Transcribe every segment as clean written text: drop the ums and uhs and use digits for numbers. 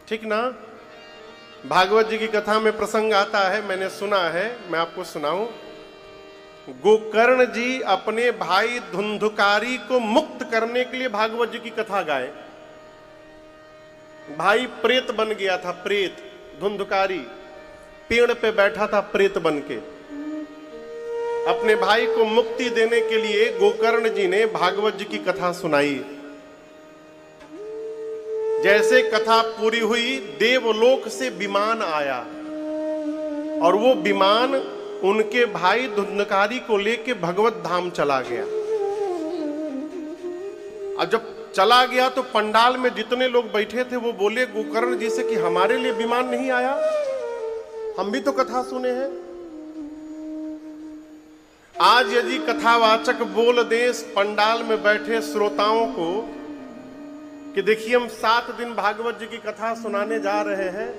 ठीक ना? भागवत जी की कथा में प्रसंग आता है, मैंने सुना है, मैं आपको सुनाऊं। गोकर्ण जी अपने भाई धुंधुकारी को मुक्त करने के लिए भागवत जी की कथा गाए। भाई प्रेत बन गया था, प्रेत धुंधुकारी पेड़ पे बैठा था प्रेत बन के। अपने भाई को मुक्ति देने के लिए गोकर्ण जी ने भागवत जी की कथा सुनाई। जैसे कथा पूरी हुई, देवलोक से विमान आया और वो विमान उनके भाई धुंधकारी को लेके भगवत धाम चला गया। अब जब चला गया तो पंडाल में जितने लोग बैठे थे वो बोले गोकर्ण जी से कि हमारे लिए विमान नहीं आया, हम भी तो कथा सुने हैं। आज यदि कथावाचक बोल दे पंडाल में बैठे श्रोताओं को कि देखिए हम 7 दिन भागवत जी की कथा सुनाने जा रहे हैं,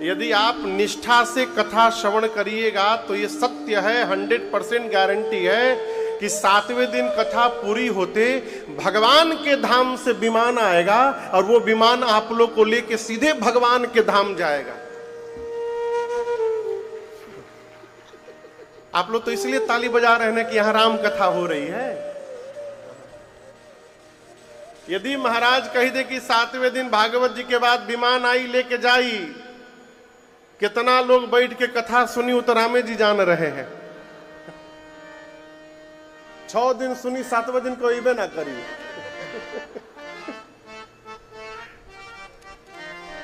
यदि आप निष्ठा से कथा श्रवण करिएगा तो ये सत्य है, 100% गारंटी है कि 7वें दिन कथा पूरी होते भगवान के धाम से विमान आएगा और वो विमान आप लोग को लेके सीधे भगवान के धाम जाएगा। आप लोग तो इसलिए ताली बजा रहे हैं कि यहां राम कथा हो रही है। यदि महाराज कह दे कि 7वें दिन भागवत जी के बाद विमान आई लेके जाई, कितना लोग बैठ के कथा सुनी उतरामे जी जान रहे हैं। 6 दिन सुनी, 7वें दिन कोई भी ना करी।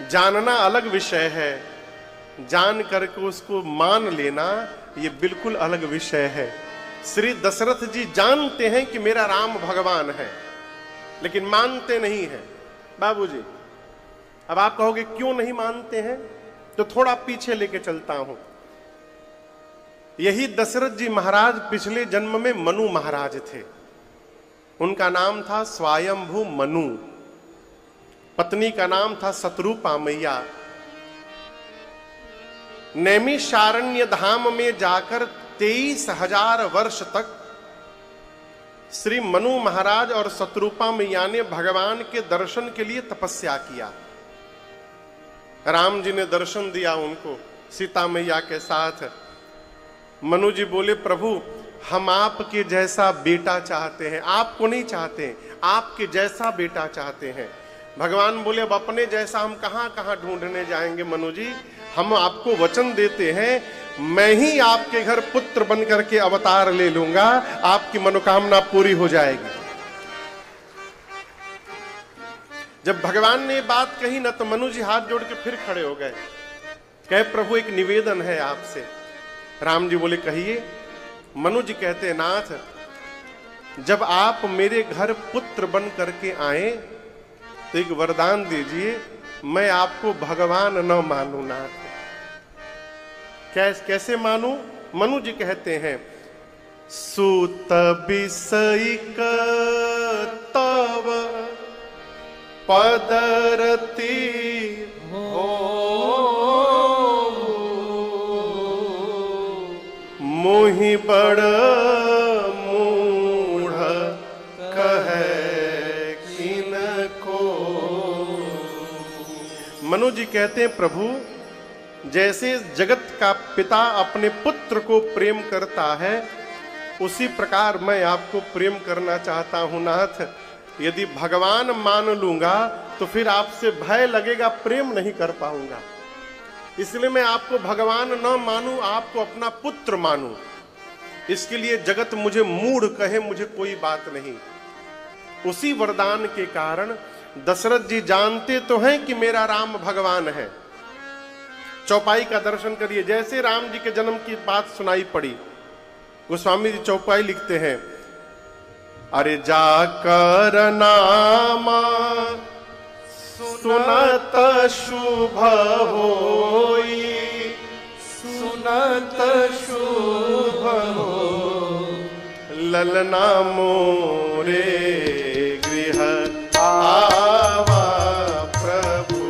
जानना अलग विषय है, जान करके उसको मान लेना ये बिल्कुल अलग विषय है। श्री दशरथ जी जानते हैं कि मेरा राम भगवान है, लेकिन मानते नहीं हैं। बाबूजी, अब आप कहोगे क्यों नहीं मानते हैं, तो थोड़ा पीछे लेके चलता हूं। यही दशरथ जी महाराज पिछले जन्म में मनु महाराज थे। उनका नाम था स्वयंभू मनु, पत्नी का नाम था शत्रुपा मैया। नैमिषारण्य धाम में जाकर 23,000 वर्ष तक श्री मनु महाराज और शत्रुपा मैया ने भगवान के दर्शन के लिए तपस्या किया। राम जी ने दर्शन दिया उनको सीता मैया के साथ। मनु जी बोले प्रभु हम आपके जैसा बेटा चाहते हैं, आपको नहीं चाहते, आपके जैसा बेटा चाहते हैं। भगवान बोले अब अपने जैसा हम कहां कहां ढूंढने जाएंगे मनु जी, हम आपको वचन देते हैं मैं ही आपके घर पुत्र बन करके अवतार ले लूंगा, आपकी मनोकामना पूरी हो जाएगी। जब भगवान ने बात कही ना तो मनु जी हाथ जोड़ के फिर खड़े हो गए, कहे प्रभु एक निवेदन है आपसे। राम जी बोले कहिए। मनु जी कहते नाथ जब आप मेरे घर पुत्र बन करके आए तो एक वरदान दीजिए, मैं आपको भगवान न मानू नाथ। कैसे मानू? मनु जी कहते हैं सुत बिसइक तव पदरती हो मोहि बड़ मूढ़ कहे किनको। मनु जी कहते हैं प्रभु जैसे जगत का पिता अपने पुत्र को प्रेम करता है उसी प्रकार मैं आपको प्रेम करना चाहता हूं नाथ। यदि भगवान मान लूंगा तो फिर आपसे भय लगेगा, प्रेम नहीं कर पाऊंगा। इसलिए मैं आपको भगवान न मानूं, आपको अपना पुत्र मानूं। इसके लिए जगत मुझे मूढ़ कहे, मुझे कोई बात नहीं। उसी वरदान के कारण दशरथ जी जानते तो हैं कि मेरा राम भगवान है। चौपाई का दर्शन करिए। जैसे राम जी के जन्म की बात सुनाई पड़ी, गोस्वामी जी चौपाई लिखते हैं अरे जाकर नामा सुनत शुभ होई, सुनत शुभ हो ललना मोरे गृह आवा प्रभु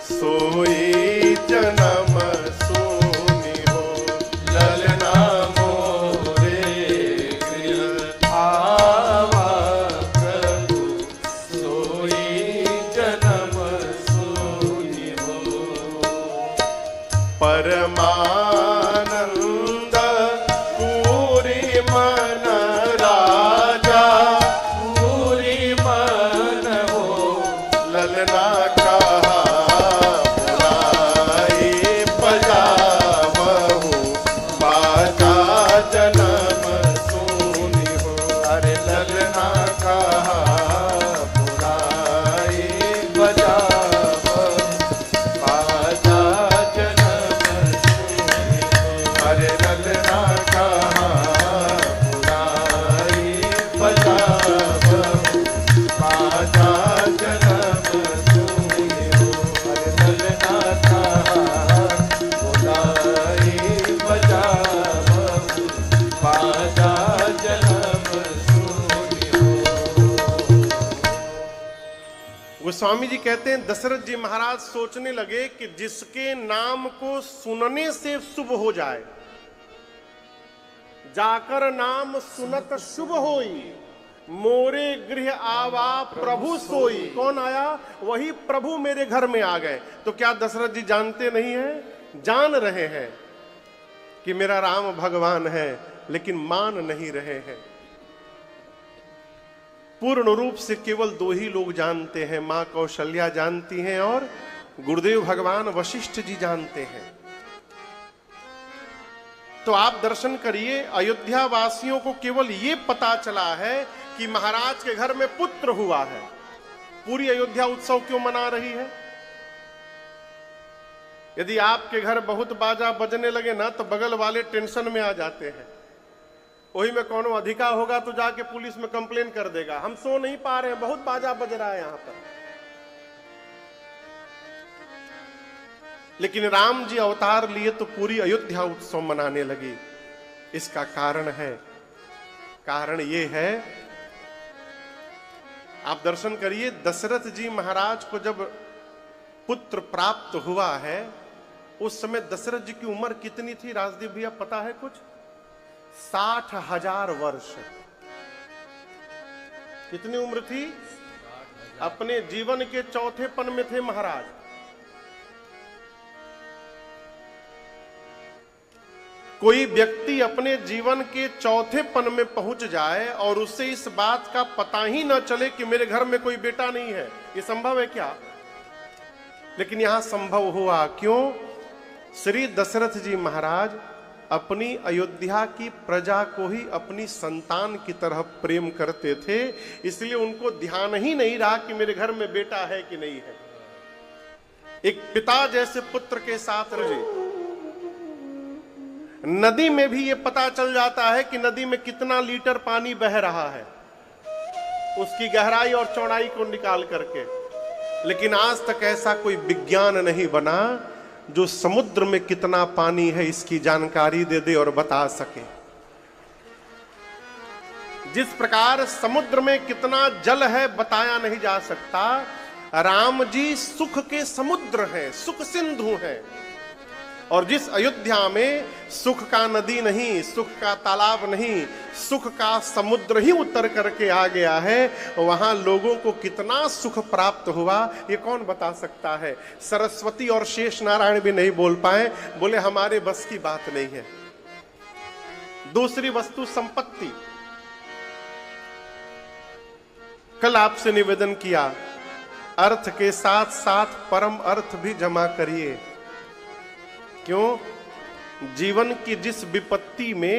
सोई जन्म सोनी हो ललना मोरे गृह आवा प्रभु सोई जन्म सोनी हो। परमानंद पूरी मन राजा, पूरी मन हो ललना कहा बुलाई बजावहु, बाजा जन्म सुनि हो। अरे ललना कहा बुलाई बजावहु, बाजा जन्म सुनि हो। अरे ललना कहा बुलाई बजावहु, बाजा जन्म सुनि हो। अरे ललना कहा बुलाई बजावहु, बाजा जन्म सुनि हो। गोस्वामी जी कहते हैं दशरथ जी महाराज सोचने लगे कि जिसके नाम को सुनने से शुभ हो जाए, जाकर नाम सुनत शुभ होई, मोरे गृह आवा प्रभु सोई। कौन आया? वही प्रभु मेरे घर में आ गए। तो क्या दशरथ जी जानते नहीं है? जान रहे हैं कि मेरा राम भगवान है, लेकिन मान नहीं रहे हैं। पूर्ण रूप से केवल दो ही लोग जानते हैं, मां कौशल्या जानती हैं और गुरुदेव भगवान वशिष्ठ जी जानते हैं। तो आप दर्शन करिए, अयोध्या वासियों को केवल ये पता चला है कि महाराज के घर में पुत्र हुआ है। पूरी अयोध्या उत्सव क्यों मना रही है? यदि आपके घर बहुत बाजा बजने लगे ना, तो बगल वाले टेंशन में आ जाते हैं। वही में कौन अधिका होगा तो जाके पुलिस में कंप्लेन कर देगा, हम सो नहीं पा रहे हैं, बहुत बाजा बज रहा है यहां पर। लेकिन राम जी अवतार लिए तो पूरी अयोध्या उत्सव मनाने लगी। इसका कारण है, कारण ये है, आप दर्शन करिए, दशरथ जी महाराज को जब पुत्र प्राप्त हुआ है, उस समय दशरथ जी की उम्र कितनी थी राजदीप भैया, पता है कुछ? 60,000 वर्ष। कितनी उम्र थी? अपने जीवन के चौथेपन में थे महाराज। कोई व्यक्ति अपने जीवन के चौथेपन में पहुंच जाए और उससे इस बात का पता ही न चले कि मेरे घर में कोई बेटा नहीं है, ये संभव है क्या? लेकिन यहां संभव हुआ। क्यों? श्री दशरथ जी महाराज अपनी अयोध्या की प्रजा को ही अपनी संतान की तरह प्रेम करते थे, इसलिए उनको ध्यान ही नहीं रहा कि मेरे घर में बेटा है कि नहीं है। एक पिता जैसे पुत्र के साथ रहे। नदी में भी ये पता चल जाता है कि नदी में कितना लीटर पानी बह रहा है, उसकी गहराई और चौड़ाई को निकाल करके। लेकिन आज तक ऐसा कोई विज्ञान नहीं बना जो समुद्र में कितना पानी है इसकी जानकारी दे दे और बता सके। जिस प्रकार समुद्र में कितना जल है बताया नहीं जा सकता, राम जी सुख के समुद्र हैं, सुख सिंधु हैं। और जिस अयोध्या में सुख का नदी नहीं, सुख का तालाब नहीं, सुख का समुद्र ही उतर करके आ गया है, वहां लोगों को कितना सुख प्राप्त हुआ ये कौन बता सकता है? सरस्वती और शेष नारायण भी नहीं बोल पाए, बोले हमारे बस की बात नहीं है। दूसरी वस्तु संपत्ति। कल आपसे निवेदन किया, अर्थ के साथ साथ परम अर्थ भी जमा करिए। क्यों? जीवन की जिस विपत्ति में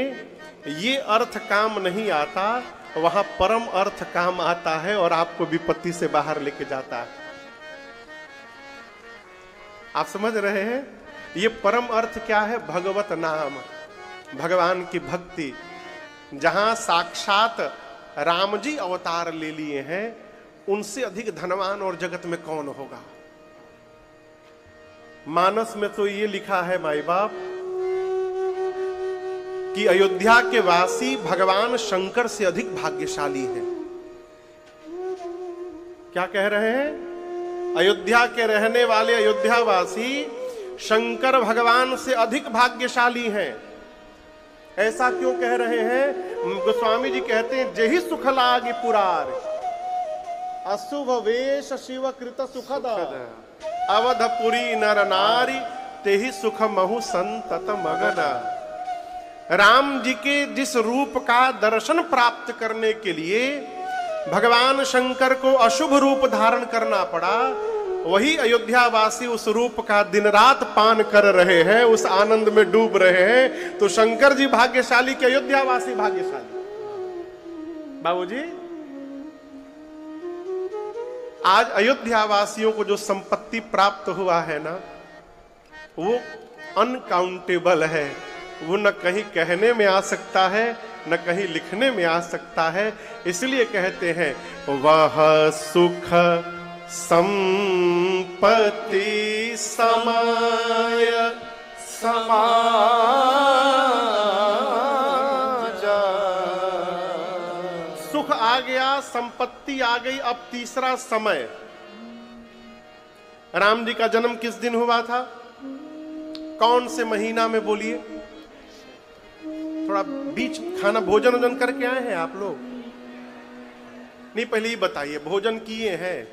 ये अर्थ काम नहीं आता, वहां परम अर्थ काम आता है और आपको विपत्ति से बाहर लेके जाता है। आप समझ रहे हैं? ये परम अर्थ क्या है? भगवत नाम, भगवान की भक्ति। जहां साक्षात राम जी अवतार ले लिए हैं, उनसे अधिक धनवान और जगत में कौन होगा? मानस में तो ये लिखा है माई बाप कि अयोध्या के वासी भगवान शंकर से अधिक भाग्यशाली हैं। क्या कह रहे हैं? अयोध्या के रहने वाले अयोध्या वासी शंकर भगवान से अधिक भाग्यशाली हैं। ऐसा क्यों कह रहे हैं? गोस्वामी जी कहते हैं, जेहि सुख लागी पुरार, अशुभ वेश शिव कृत सुखद, अवधपुरी नर नारी ते ही सुख महु संतत मगन। राम जी के जिस रूप का दर्शन प्राप्त करने के लिए भगवान शंकर को अशुभ रूप धारण करना पड़ा, वही अयोध्यावासी उस रूप का दिन रात पान कर रहे हैं, उस आनंद में डूब रहे हैं। तो शंकर जी भाग्यशाली के अयोध्यावासी भाग्यशाली। बाबूजी, आज अयोध्यावासियों को जो संपत्ति प्राप्त हुआ है ना, वो अनकाउंटेबल है। वो न कहीं कहने में आ सकता है, न कहीं लिखने में आ सकता है। इसलिए कहते हैं वह सुख संपत्ति समाय समाजा। सुख आ गया, संपत्ति आ गई, अब तीसरा समय। राम जी का जन्म किस दिन हुआ था? कौन से महीना में? बोलिए। थोड़ा बीच खाना भोजन वोजन करके आए हैं आप लोग? नहीं, पहले ही बताइए, भोजन किए हैं?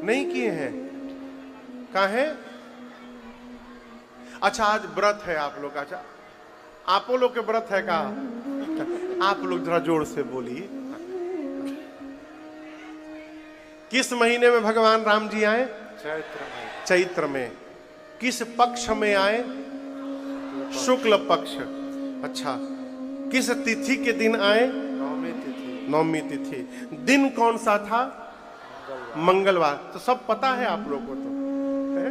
नहीं किए हैं? कहाँ है? अच्छा, आज व्रत है आप लोग। अच्छा, आप लोग के व्रत है का? आप लोग जरा जोर से बोलिए। किस महीने में भगवान राम जी आए? चैत्र में। चैत्र में। किस पक्ष में आए? शुक्ल पक्ष। अच्छा, किस तिथि के दिन आए? नवमी तिथि। नवमी तिथि। दिन कौन सा था? मंगलवार। तो सब पता है आप लोगों को तो है?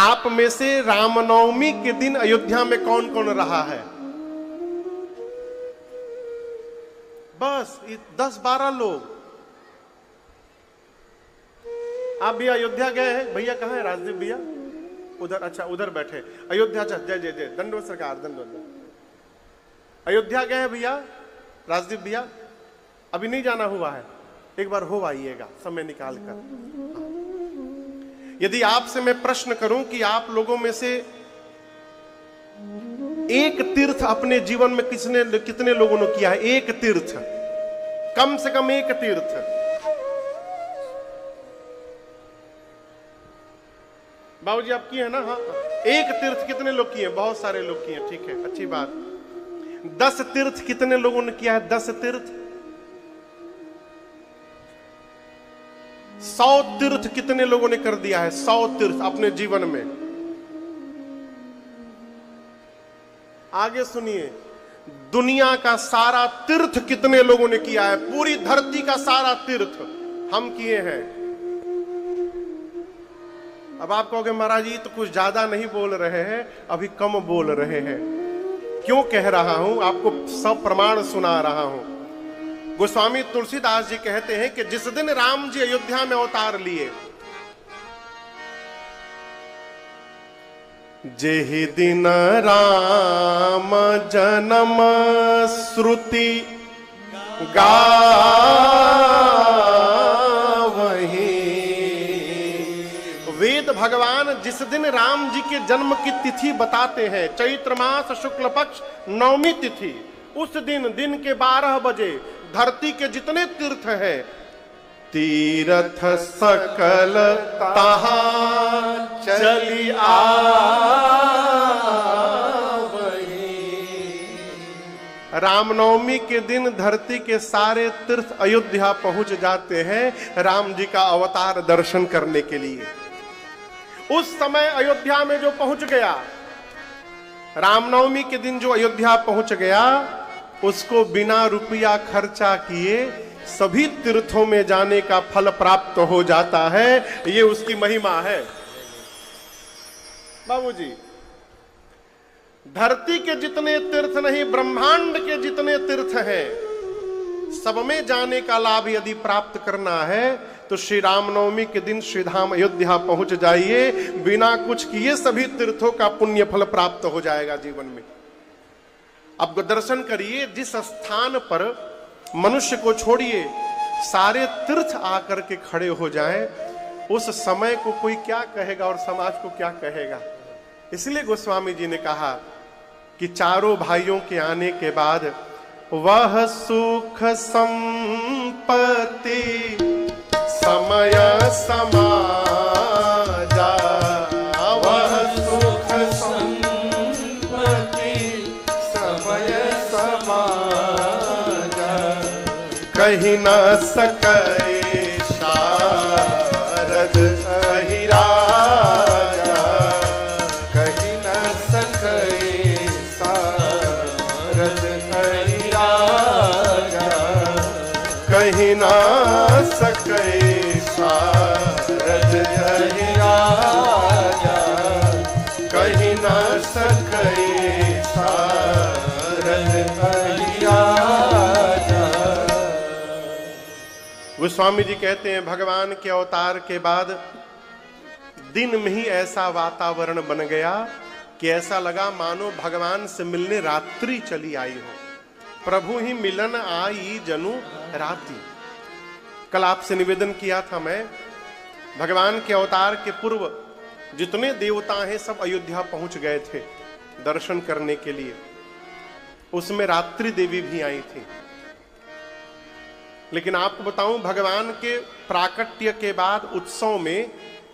आप में से रामनवमी के दिन अयोध्या में कौन कौन रहा है? बस 10-12 लोग। आप भी अयोध्या गए हैं? भैया कहाँ है? राजदीप भैया उधर। अच्छा, उधर बैठे। अयोध्या। जय जय जय, दंडवत सरकार, दंडवत। अयोध्या गए हैं भैया? राजदीप भैया अभी नहीं जाना हुआ है? एक बार हो आइएगा समय निकाल कर। यदि आपसे मैं प्रश्न करूं कि आप लोगों में से एक तीर्थ अपने जीवन में कितने लोगों ने किया है? एक तीर्थ, कम से कम एक तीर्थ। बाबूजी आप किए हैं ना? हाँ, एक तीर्थ कितने लोग किए? बहुत सारे लोग किए। ठीक है, अच्छी बात। 10 तीर्थ कितने लोगों ने किया है? 10 तीर्थ। 100 तीर्थ कितने लोगों ने कर दिया है? 100 तीर्थ अपने जीवन में। आगे सुनिए, दुनिया का सारा तीर्थ कितने लोगों ने किया है? पूरी धरती का सारा तीर्थ हम किए हैं। अब आप कहोगे महाराज ये तो कुछ ज्यादा नहीं बोल रहे हैं, अभी कम बोल रहे हैं। क्यों कह रहा हूं? आपको सब प्रमाण सुना रहा हूं। गोस्वामी तुलसीदास जी कहते हैं कि जिस दिन राम जी अयोध्या में अवतार लिए, जेहि दिन राम जन्म श्रुति गावहीं। वेद भगवान जिस दिन राम जी के जन्म की तिथि बताते हैं, चैत्र मास शुक्ल पक्ष नवमी तिथि, उस दिन के 12 बजे धरती के जितने तीर्थ हैं, तीर्थ सकल तहां चली आवहीं। रामनवमी के दिन धरती के सारे तीर्थ अयोध्या पहुंच जाते हैं राम जी का अवतार दर्शन करने के लिए। उस समय अयोध्या में जो पहुंच गया, रामनवमी के दिन जो अयोध्या पहुंच गया, उसको बिना रुपया खर्चा किए सभी तीर्थों में जाने का फल प्राप्त हो जाता है। ये उसकी महिमा है। बाबूजी, धरती के जितने तीर्थ नहीं, ब्रह्मांड के जितने तीर्थ हैं, सब में जाने का लाभ यदि प्राप्त करना है तो श्री रामनवमी के दिन श्रीधाम अयोध्या पहुंच जाइए। बिना कुछ किए सभी तीर्थों का पुण्य फल प्राप्त हो जाएगा जीवन में। अब दर्शन करिए, जिस स्थान पर मनुष्य को छोड़िए सारे तीर्थ आकर के खड़े हो जाएं, उस समय को कोई क्या कहेगा और समाज को क्या कहेगा। इसलिए गोस्वामी जी ने कहा कि चारों भाइयों के आने के बाद वह सुख संपत्ति समय कही न सके शारद अहि राजा, कही न सके शारद अहि राजा, कही न सके शारद अहि राजा, कही न सके शारद अहि राजा। गोस्वामी जी कहते हैं भगवान के अवतार के बाद दिन में ही ऐसा वातावरण बन गया कि ऐसा लगा मानो भगवान से मिलने रात्रि चली आई हो। प्रभु ही मिलन आई जनु रात्रि। कल आपसे निवेदन किया था मैं, भगवान के अवतार के पूर्व जितने देवता हैं सब अयोध्या पहुंच गए थे दर्शन करने के लिए। उसमें रात्रि देवी भी आई थी। लेकिन आपको बताऊं, भगवान के प्राकट्य के बाद उत्सव में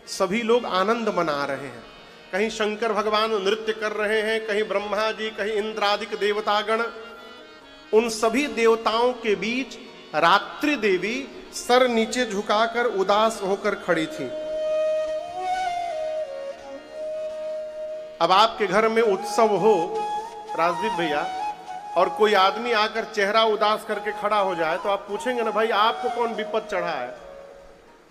सभी लोग आनंद मना रहे हैं। कहीं शंकर भगवान नृत्य कर रहे हैं, कहीं ब्रह्मा जी, कहीं इंद्रादिक देवतागण। उन सभी देवताओं के बीच रात्रि देवी सर नीचे झुकाकर उदास होकर खड़ी थी। अब आपके घर में उत्सव हो राजदीप भैया, और कोई आदमी आकर चेहरा उदास करके खड़ा हो जाए तो आप पूछेंगे ना, भाई आपको कौन विपद चढ़ा है,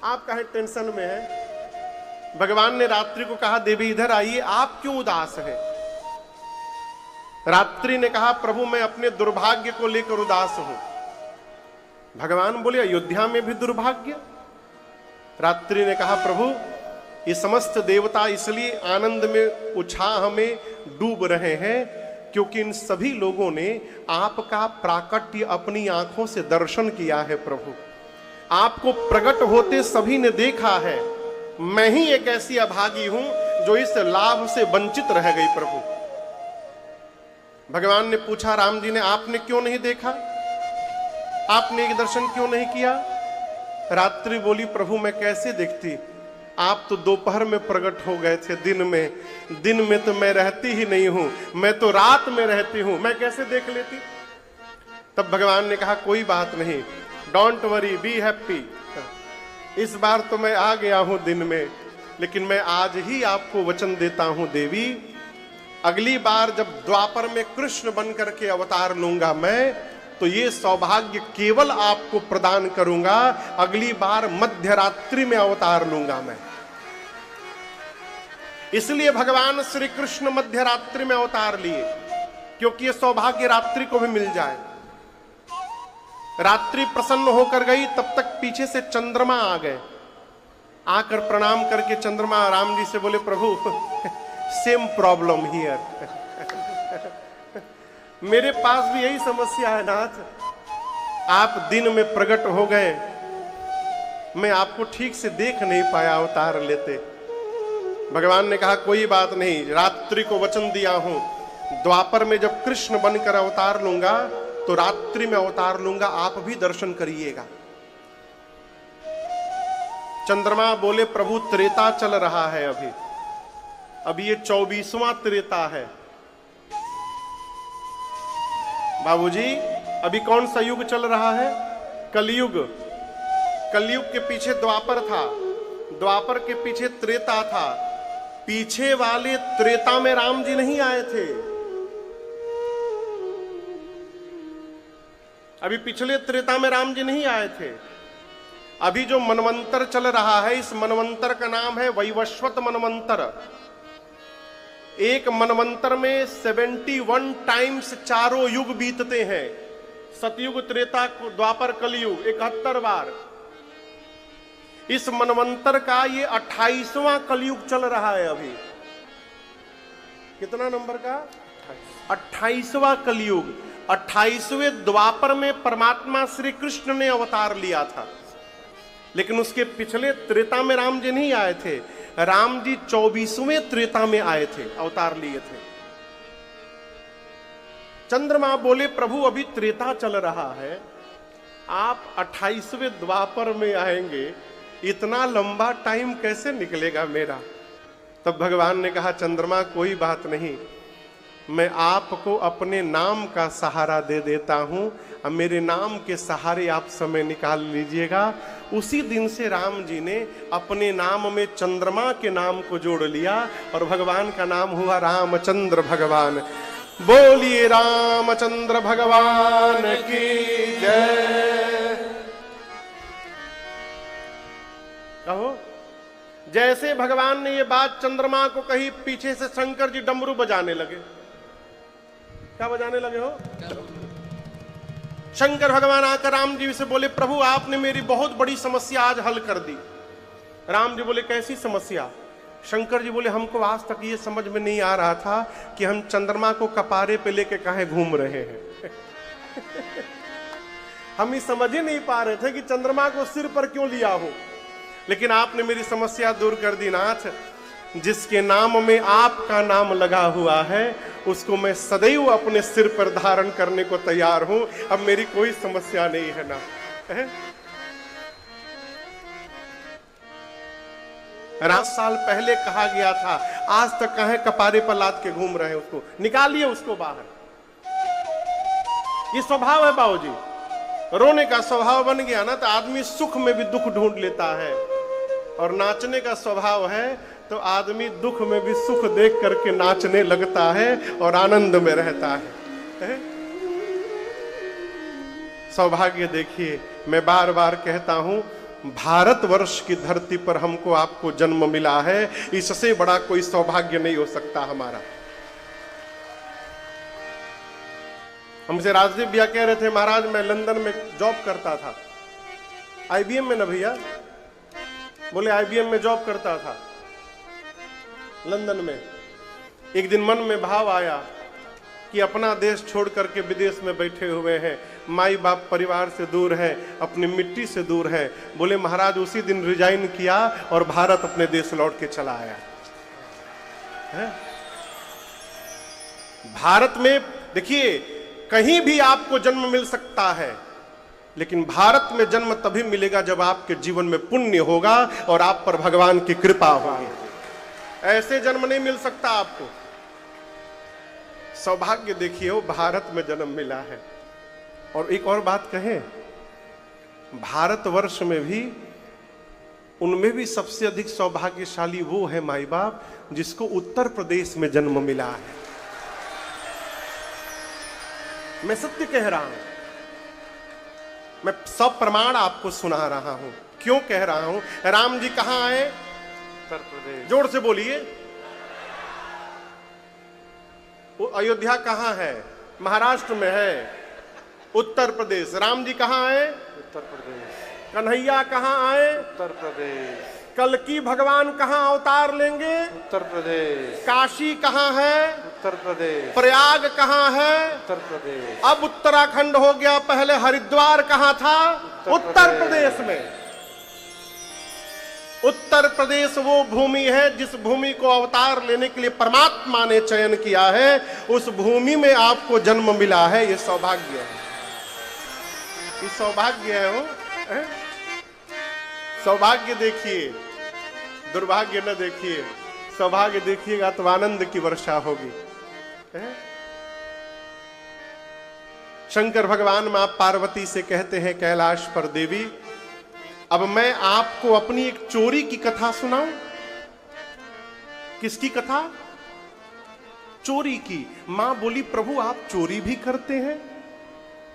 आप काहे टेंशन में है। भगवान ने रात्रि को कहा देवी इधर आइए, आप क्यों उदास हैं। रात्रि ने कहा प्रभु मैं अपने दुर्भाग्य को लेकर उदास हूं। भगवान बोले अयोध्या में भी दुर्भाग्य। रात्रि ने कहा प्रभु ये समस्त देवता इसलिए आनंद में उत्साह में डूब रहे हैं क्योंकि इन सभी लोगों ने आपका प्राकट्य अपनी आंखों से दर्शन किया है। प्रभु आपको प्रकट होते सभी ने देखा है, मैं ही एक ऐसी अभागी हूं जो इस लाभ से वंचित रह गई। प्रभु भगवान ने पूछा राम जी ने आपने क्यों नहीं देखा, आपने एक दर्शन क्यों नहीं किया। रात्रि बोली प्रभु मैं कैसे देखती, आप तो दोपहर में प्रकट हो गए थे, दिन में तो मैं रहती ही नहीं हूं, मैं तो रात में रहती हूं, मैं कैसे देख लेती। तब भगवान ने कहा कोई बात नहीं, डोंट वरी बी हैप्पी, इस बार तो मैं आ गया हूं दिन में, लेकिन मैं आज ही आपको वचन देता हूं देवी, अगली बार जब द्वापर में कृष्ण बन करके अवतार लूंगा मैं, तो ये सौभाग्य केवल आपको प्रदान करूंगा, अगली बार मध्य रात्रि में अवतार लूंगा मैं। इसलिए भगवान श्री कृष्ण मध्य रात्रि में अवतार लिए, क्योंकि ये सौभाग्य रात्रि को भी मिल जाए। रात्रि प्रसन्न होकर गई, तब तक पीछे से चंद्रमा आ गए। आकर प्रणाम करके चंद्रमा राम जी से बोले प्रभु सेम प्रॉब्लम हियर, मेरे पास भी यही समस्या है नाथ, आप दिन में प्रकट हो गए, मैं आपको ठीक से देख नहीं पाया अवतार लेते। भगवान ने कहा कोई बात नहीं, रात्रि को वचन दिया हूं, द्वापर में जब कृष्ण बनकर अवतार लूंगा तो रात्रि में अवतार लूंगा, आप भी दर्शन करिएगा। चंद्रमा बोले प्रभु त्रेता चल रहा है, अभी ये 24वां त्रेता है। बाबूजी अभी कौन सा युग चल रहा है, कलयुग। कलयुग के पीछे द्वापर था, द्वापर के पीछे त्रेता था। पीछे वाले त्रेता में राम जी नहीं आए थे, अभी पिछले त्रेता में राम जी नहीं आए थे। अभी जो मनवंतर चल रहा है, इस मनवंतर का नाम है वैवस्वत मनवंतर। एक मनवंतर में 71 टाइम्स चारों युग बीतते हैं, सतयुग त्रेता द्वापर कलयुग 71 बार। इस मनवंतर का ये 28वां कलयुग चल रहा है अभी। कितना नंबर का, 28वां कलयुग। 28वें द्वापर में परमात्मा श्री कृष्ण ने अवतार लिया था, लेकिन उसके पिछले त्रेता में राम जी नहीं आए थे। राम जी 24वें त्रेता में आए थे, अवतार लिए थे। चंद्रमा बोले प्रभु अभी त्रेता चल रहा है, आप 28वें द्वापर में आएंगे, इतना लंबा टाइम कैसे निकलेगा मेरा। तब भगवान ने कहा चंद्रमा कोई बात नहीं, मैं आपको अपने नाम का सहारा दे देता हूं, अब मेरे नाम के सहारे आप समय निकाल लीजिएगा। उसी दिन से राम जी ने अपने नाम में चंद्रमा के नाम को जोड़ लिया और भगवान का नाम हुआ रामचंद्र भगवान। बोलिए रामचंद्र भगवान की जय। कहो, जैसे भगवान ने ये बात चंद्रमा को कही, पीछे से शंकर जी डमरू बजाने लगे। क्या बजाने लगे हो? शंकर भगवान आकर राम जी से बोले, प्रभु आपने मेरी बहुत बड़ी समस्या आज हल कर दी। राम जी बोले, कैसी समस्या? शंकर जी बोले, हमको आज तक ये समझ में नहीं आ रहा था कि हम चंद्रमा को कपारे पे लेके काहे घूम रहे हैं। हम ये समझ ही नहीं पा रहे थे कि चंद्रमा को सिर पर क्यों लिया हो, लेकिन आपने मेरी समस्या दूर कर दी नाथ। जिसके नाम में आपका नाम लगा हुआ है उसको मैं सदैव अपने सिर पर धारण करने को तैयार हूं। अब मेरी कोई समस्या नहीं है ना। 8 साल पहले कहा गया था, आज तक कहे कपारे पर लाद के घूम रहे हैं, उसको निकालिए, उसको बाहर। ये स्वभाव है बाबूजी, रोने का स्वभाव बन गया ना तो आदमी सुख में भी दुख ढूंढ लेता है, और नाचने का स्वभाव है तो आदमी दुख में भी सुख देख करके नाचने लगता है और आनंद में रहता है। सौभाग्य देखिए, मैं बार बार कहता हूं, भारतवर्ष की धरती पर हमको आपको जन्म मिला है, इससे बड़ा कोई सौभाग्य नहीं हो सकता हमारा। हमसे राजदीप भैया कह रहे थे, महाराज मैं लंदन में जॉब करता था, IBM में ना भैया, बोले IBM में जॉब करता था लंदन में। एक दिन मन में भाव आया कि अपना देश छोड़ करके विदेश में बैठे हुए हैं, माई बाप परिवार से दूर है, अपनी मिट्टी से दूर है। बोले महाराज उसी दिन रिजाइन किया और भारत अपने देश लौट के चला आया है। भारत में देखिए, कहीं भी आपको जन्म मिल सकता है, लेकिन भारत में जन्म तभी मिलेगा जब आपके जीवन में पुण्य होगा और आप पर भगवान की कृपा होगी। ऐसे जन्म नहीं मिल सकता आपको। सौभाग्य देखिए, वो भारत में जन्म मिला है। और एक और बात कहें, भारतवर्ष में भी, उनमें भी सबसे अधिक सौभाग्यशाली वो है माई बाप जिसको उत्तर प्रदेश में जन्म मिला है। मैं सत्य कह रहा हूं, मैं सब प्रमाण आपको सुना रहा हूं। क्यों कह रहा हूं? राम जी कहां आए? उत्तर प्रदेश। जोर से बोलिए। अयोध्या कहां है? महाराष्ट्र में है। उत्तर प्रदेश। राम जी कहां आए? उत्तर प्रदेश। कन्हैया कहां आए? उत्तर प्रदेश। कल्कि भगवान कहां अवतार लेंगे? उत्तर प्रदेश। काशी कहां है? उत्तर प्रदेश। प्रयाग कहां है? उत्तर प्रदेश। अब उत्तराखंड हो गया, पहले हरिद्वार कहां था? उत्तर प्रदेश में। उत्तर प्रदेश वो भूमि है जिस भूमि को अवतार लेने के लिए परमात्मा ने चयन किया है। उस भूमि में आपको जन्म मिला है, ये सौभाग्य है। ये सौभाग्य है वो। सौभाग्य देखिए, दुर्भाग्य न देखिए। सौभाग्य देखिएगा तो आनंद की वर्षा होगी। शंकर भगवान मां पार्वती से कहते हैं कैलाश पर, देवी अब मैं आपको अपनी एक चोरी की कथा सुनाऊं। किसकी कथा? चोरी की। मां बोली, प्रभु आप चोरी भी करते हैं?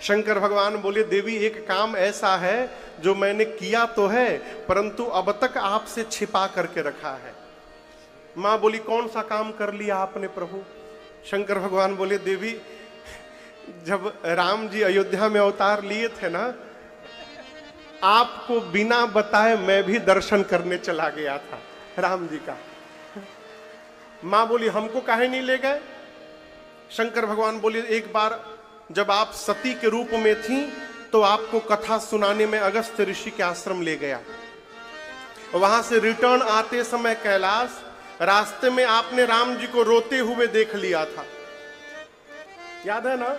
शंकर भगवान बोले, देवी एक काम ऐसा है जो मैंने किया तो है, परंतु अब तक आपसे छिपा करके रखा है। मां बोली, कौन सा काम कर लिया आपने प्रभु? शंकर भगवान बोले, देवी जब राम जी अयोध्या में अवतार लिए थे ना, आपको बिना बताए मैं भी दर्शन करने चला गया था राम जी का। मां बोली, हमको काहे नहीं ले गए? शंकर भगवान बोले, एक बार जब आप सती के रूप में थी तो आपको कथा सुनाने में अगस्त्य ऋषि के आश्रम ले गया। वहां से रिटर्न आते समय कैलाश, रास्ते में आपने राम जी को रोते हुए देख लिया था, याद है ना?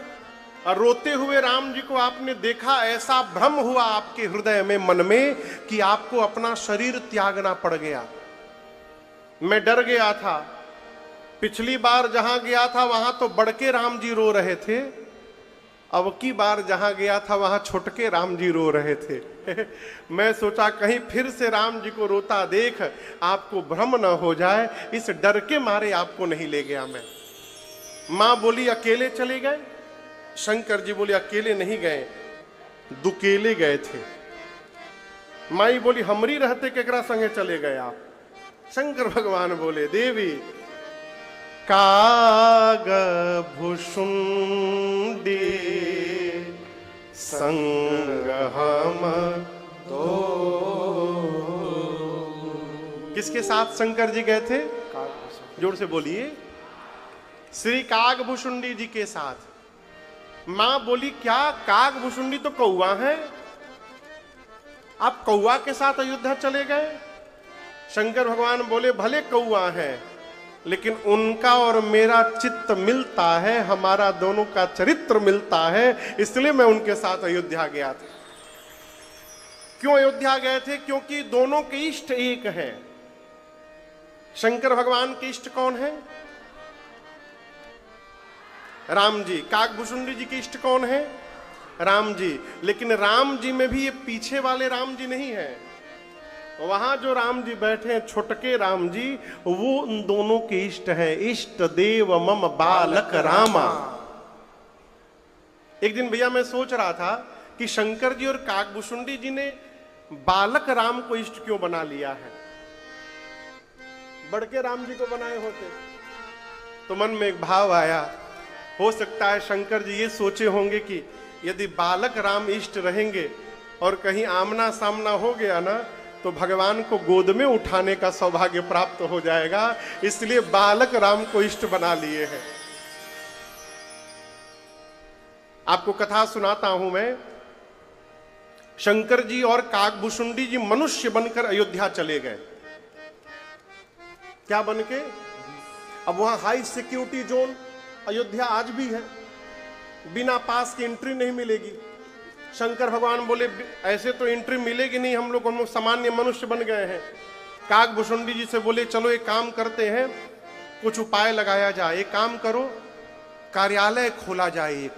और रोते हुए राम जी को आपने देखा, ऐसा भ्रम हुआ आपके हृदय में, मन में, कि आपको अपना शरीर त्यागना पड़ गया। मैं डर गया था पिछली बार जहां गया था वहां तो बड़के राम जी रो रहे थे, अब की बार जहां गया था वहां छोटके राम जी रो रहे थे। मैं सोचा कहीं फिर से राम जी को रोता देख आपको भ्रम न हो जाए, इस डर के मारे आपको नहीं ले गया मैं। मां बोली अकेले चले गए? शंकर जी बोले अकेले नहीं गए, दुकेले गए थे। माई बोली हमरी रहते केकरा संगे चले गए आप? शंकर भगवान बोले देवी काग भुषुंडी संग हम दो। किसके साथ शंकर जी गए थे? जोर से बोलिए, श्री कागभुषुंडी जी के साथ। मां बोली क्या काग भुषुंडी तो कौआ है, आप कौआ के साथ अयोध्या चले गए? शंकर भगवान बोले भले कौआ है लेकिन उनका और मेरा चित्त मिलता है, हमारा दोनों का चरित्र मिलता है, इसलिए मैं उनके साथ अयोध्या गया था। क्यों अयोध्या गए थे? क्योंकि दोनों के इष्ट एक हैं। शंकर भगवान के इष्ट कौन है? राम जी। कागभुषुंडी जी के इष्ट कौन है? राम जी। लेकिन राम जी में भी ये पीछे वाले राम जी नहीं है, वहां जो राम जी बैठे हैं छोटके राम जी, वो उन दोनों के इष्ट हैं। इष्ट देव मम बालक रामा। एक दिन भैया मैं सोच रहा था कि शंकर जी और कागभुषुंडी जी ने बालक राम को इष्ट क्यों बना लिया है? बड़के राम जी को बनाए होते। तो मन में एक भाव आया, हो सकता है शंकर जी ये सोचे होंगे कि यदि बालक राम इष्ट रहेंगे और कहीं आमना सामना हो गया ना तो भगवान को गोद में उठाने का सौभाग्य प्राप्त हो जाएगा, इसलिए बालक राम को इष्ट बना लिए हैं। आपको कथा सुनाता हूं मैं। शंकर जी और कागभुषुंडी जी मनुष्य बनकर अयोध्या चले गए। क्या बनके? अब वहां हाई सिक्योरिटी जोन अयोध्या आज भी है, बिना पास की एंट्री नहीं मिलेगी। शंकर भगवान बोले ऐसे तो एंट्री मिलेगी नहीं, हम लोग सामान्य मनुष्य बन गए हैं। कागभुषुंडी जी से बोले चलो एक काम करते हैं, कुछ उपाय लगाया जाए। एक काम करो, कार्यालय खोला जाए एक।